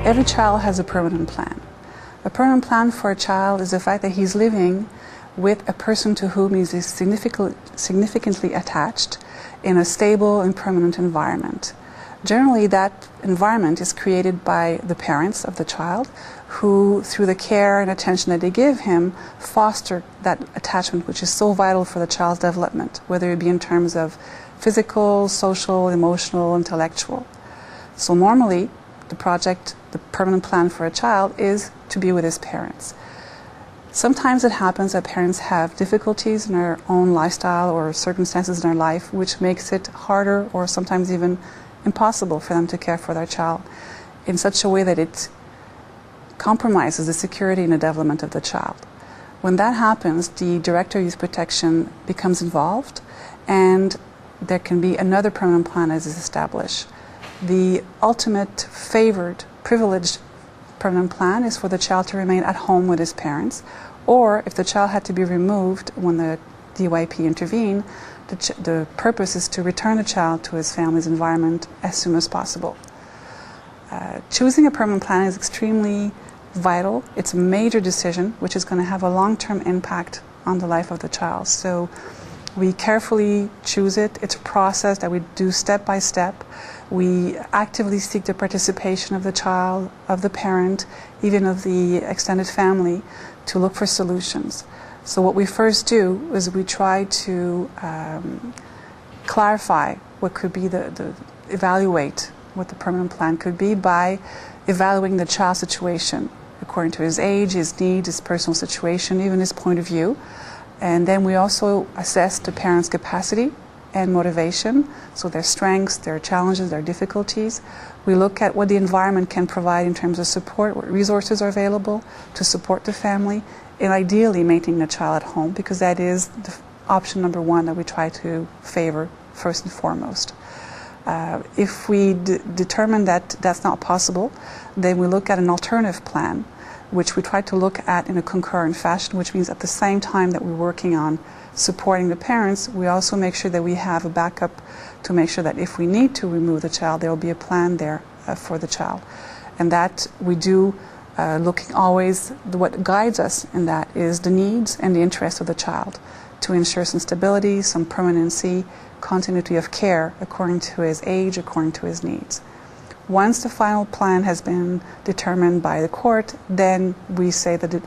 Every child has a permanent plan. A permanent plan for a child is the fact that he's living with a person to whom he is significantly attached in a stable and permanent environment. Generally, that environment is created by the parents of the child who, through the care and attention that they give him, foster that attachment which is so vital for the child's development, whether it be in terms of physical, social, emotional, intellectual. So normally, the permanent plan for a child is to be with his parents. Sometimes it happens that parents have difficulties in their own lifestyle or circumstances in their life which makes it harder or sometimes even impossible for them to care for their child in such a way that it compromises the security and the development of the child. When that happens, the Director of Youth Protection becomes involved and there can be another permanent plan as is established. The ultimate favored, privileged permanent plan is for the child to remain at home with his parents, or if the child had to be removed when the DYP intervened, the purpose is to return the child to his family's environment as soon as possible. Choosing a permanent plan is extremely vital. It's a major decision which is going to have a long-term impact on the life of the child. So we carefully choose it. It's a process that we do step by step. We actively seek the participation of the child, of the parent, even of the extended family, to look for solutions. So what we first do is we try to clarify what could be evaluate what the permanent plan could be by evaluating the child's situation according to his age, his needs, his personal situation, even his point of view. And then we also assess the parent's capacity and motivation, so their strengths, their challenges, their difficulties. We look at what the environment can provide in terms of support, what resources are available to support the family, and ideally maintaining the child at home, because that is the option number one that we try to favor first and foremost. If we determine that that's not possible, then we look at an alternative plan, which we try to look at in a concurrent fashion, which means at the same time that we're working on supporting the parents, we also make sure that we have a backup to make sure that if we need to remove the child, there will be a plan there for the child. And that we do looking always, what guides us in that is the needs and the interests of the child to ensure some stability, some permanency, continuity of care according to his age, according to his needs. Once the final plan has been determined by the court, then we say that the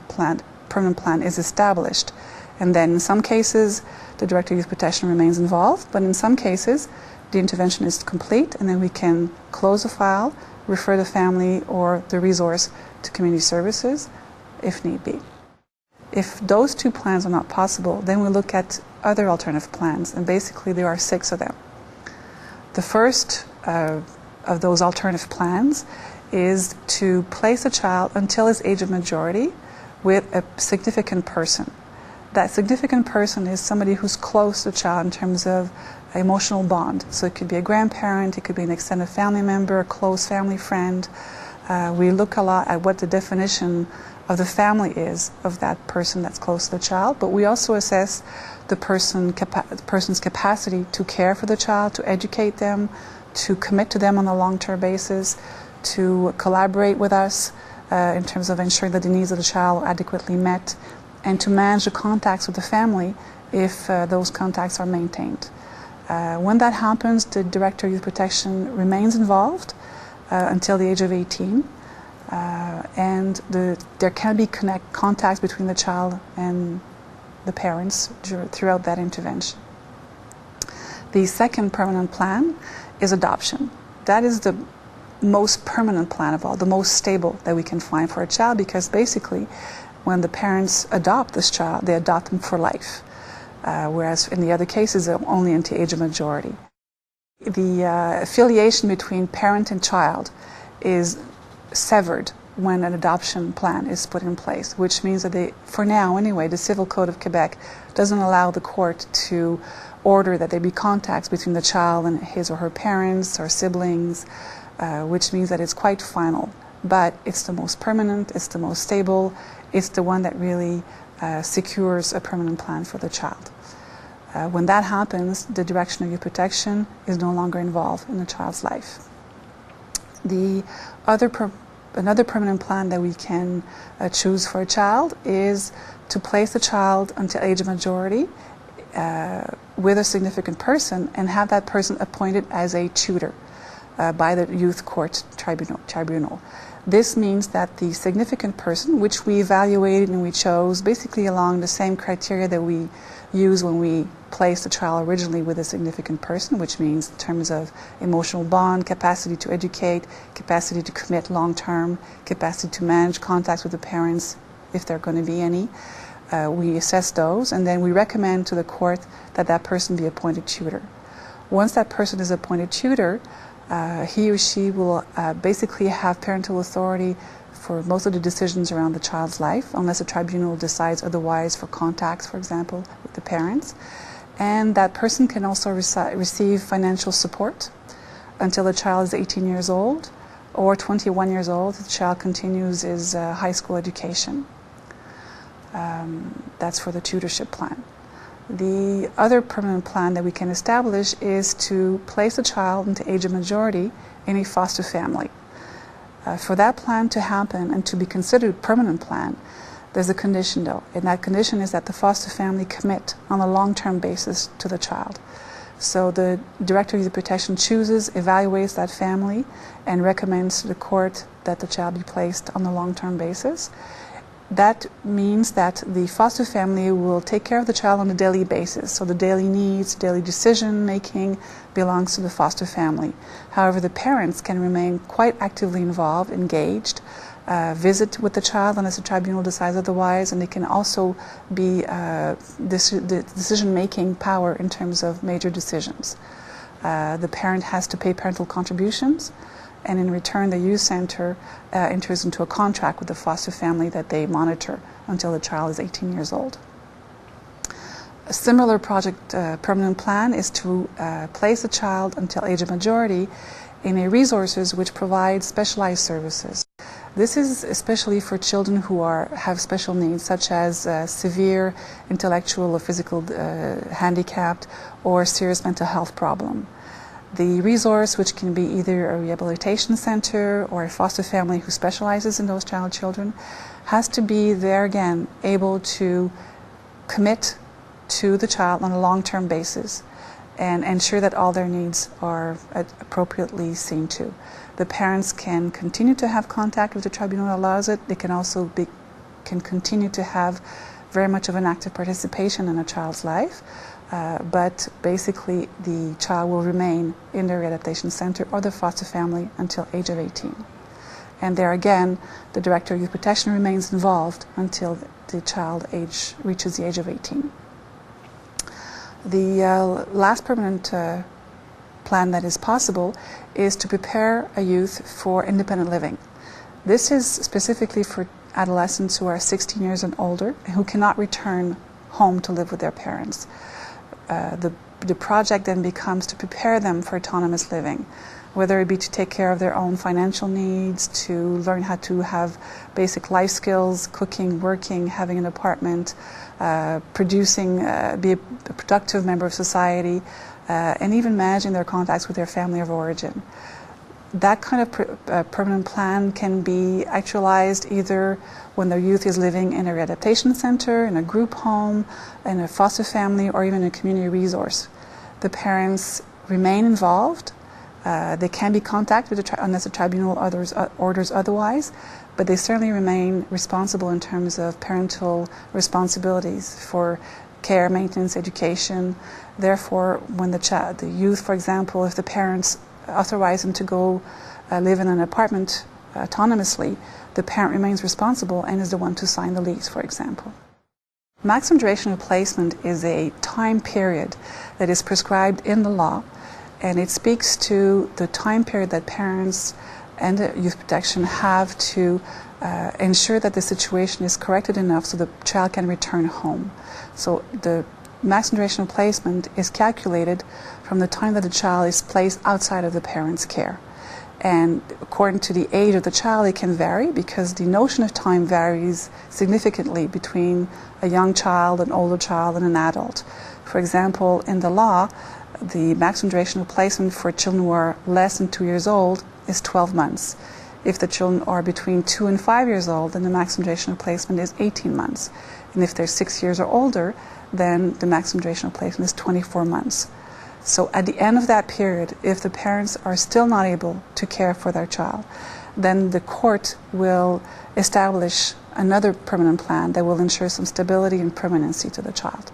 permanent plan is established. And then in some cases, the Director of Youth Protection remains involved, but in some cases, the intervention is complete, and then we can close the file, refer the family or the resource to community services if need be. If those two plans are not possible, then we look at other alternative plans, and basically there are 6 of them. The first of those alternative plans is to place a child until his age of majority with a significant person. That significant person is somebody who's close to the child in terms of emotional bond. So it could be a grandparent, it could be an extended family member, a close family friend. We look a lot at what the definition of the family is of that person that's close to the child, but we also assess the person's capacity to care for the child, to educate them, to commit to them on a long-term basis, to collaborate with us in terms of ensuring that the needs of the child are adequately met, and to manage the contacts with the family if those contacts are maintained. When that happens, the Director of Youth Protection remains involved until the age of 18, and there can be contacts between the child and the parents throughout that intervention. The second permanent plan is adoption. That is the most permanent plan of all, the most stable that we can find for a child, because basically when the parents adopt this child, they adopt them for life, whereas in the other cases, only until age of majority. The affiliation between parent and child is severed when an adoption plan is put in place, which means that for now anyway, the Civil Code of Quebec doesn't allow the court to order that there be contacts between the child and his or her parents or siblings, which means that it's quite final. But it's the most permanent, it's the most stable, it's the one that really secures a permanent plan for the child. When that happens, the Direction of Youth Protection is no longer involved in the child's life. The other Another permanent plan that we can choose for a child is to place the child until age of majority with a significant person and have that person appointed as a tutor by the youth court tribunal. This means that the significant person, which we evaluated and we chose basically along the same criteria that we use when we placed the child originally with a significant person, which means in terms of emotional bond, capacity to educate, capacity to commit long-term, capacity to manage contacts with the parents if there are going to be any. We assess those, and then we recommend to the court that that person be appointed tutor. Once that person is appointed tutor, he or she will basically have parental authority for most of the decisions around the child's life, unless a tribunal decides otherwise for contacts, for example, with the parents. And that person can also receive financial support until the child is 18 years old or 21 years old if the child continues his high school education. That's for the tutorship plan. The other permanent plan that we can establish is to place a child into age of majority in a foster family. For that plan to happen and to be considered a permanent plan, there's a condition though, and that condition is that the foster family commit on a long-term basis to the child. So the Director of Youth Protection chooses, evaluates that family, and recommends to the court that the child be placed on a long-term basis. That means that the foster family will take care of the child on a daily basis. So the daily needs, daily decision making belongs to the foster family. However, the parents can remain quite actively involved, engaged, visit with the child unless the tribunal decides otherwise, and they can also be decision-making power in terms of major decisions. The parent has to pay parental contributions, and in return the youth center enters into a contract with the foster family that they monitor until the child is 18 years old. A similar project permanent plan is to place a child until age of majority in a resources which provide specialized services. This is especially for children who have special needs, such as severe intellectual or physical handicapped or serious mental health problem. The resource, which can be either a rehabilitation center or a foster family who specializes in those children, has to be there again able to commit to the child on a long-term basis and ensure that all their needs are appropriately seen to. The parents can continue to have contact if the tribunal allows it. They can also can continue to have very much of an active participation in a child's life, but basically the child will remain in the rehabilitation center or the foster family until age of 18. And there again, the Director of Youth Protection remains involved until the child reaches the age of 18. The last permanent plan that is possible is to prepare a youth for independent living. This is specifically for adolescents who are 16 years and older and who cannot return home to live with their parents. The project then becomes to prepare them for autonomous living, whether it be to take care of their own financial needs, to learn how to have basic life skills, cooking, working, having an apartment, producing, be a productive member of society, and even managing their contacts with their family of origin. That kind of permanent plan can be actualized either when the youth is living in a rehabilitation center, in a group home, in a foster family, or even a community resource. The parents remain involved. They can be contacted unless the tribunal orders otherwise, but they certainly remain responsible in terms of parental responsibilities for care, maintenance, education. Therefore, when the youth, for example, if the parents authorize them to go live in an apartment autonomously, the parent remains responsible and is the one to sign the lease, for example. Maximum duration of placement is a time period that is prescribed in the law, and it speaks to the time period that parents and the youth protection have to ensure that the situation is corrected enough so the child can return home. So the maximum duration of placement is calculated from the time that the child is placed outside of the parent's care. And according to the age of the child, it can vary because the notion of time varies significantly between a young child, an older child, and an adult. For example, in the law, the maximum duration of placement for children who are less than 2 years old is 12 months. If the children are between 2 and 5 years old, then the maximum duration of placement is 18 months. And if they're 6 years or older, then the maximum duration of placement is 24 months. So at the end of that period, if the parents are still not able to care for their child, then the court will establish another permanent plan that will ensure some stability and permanency to the child.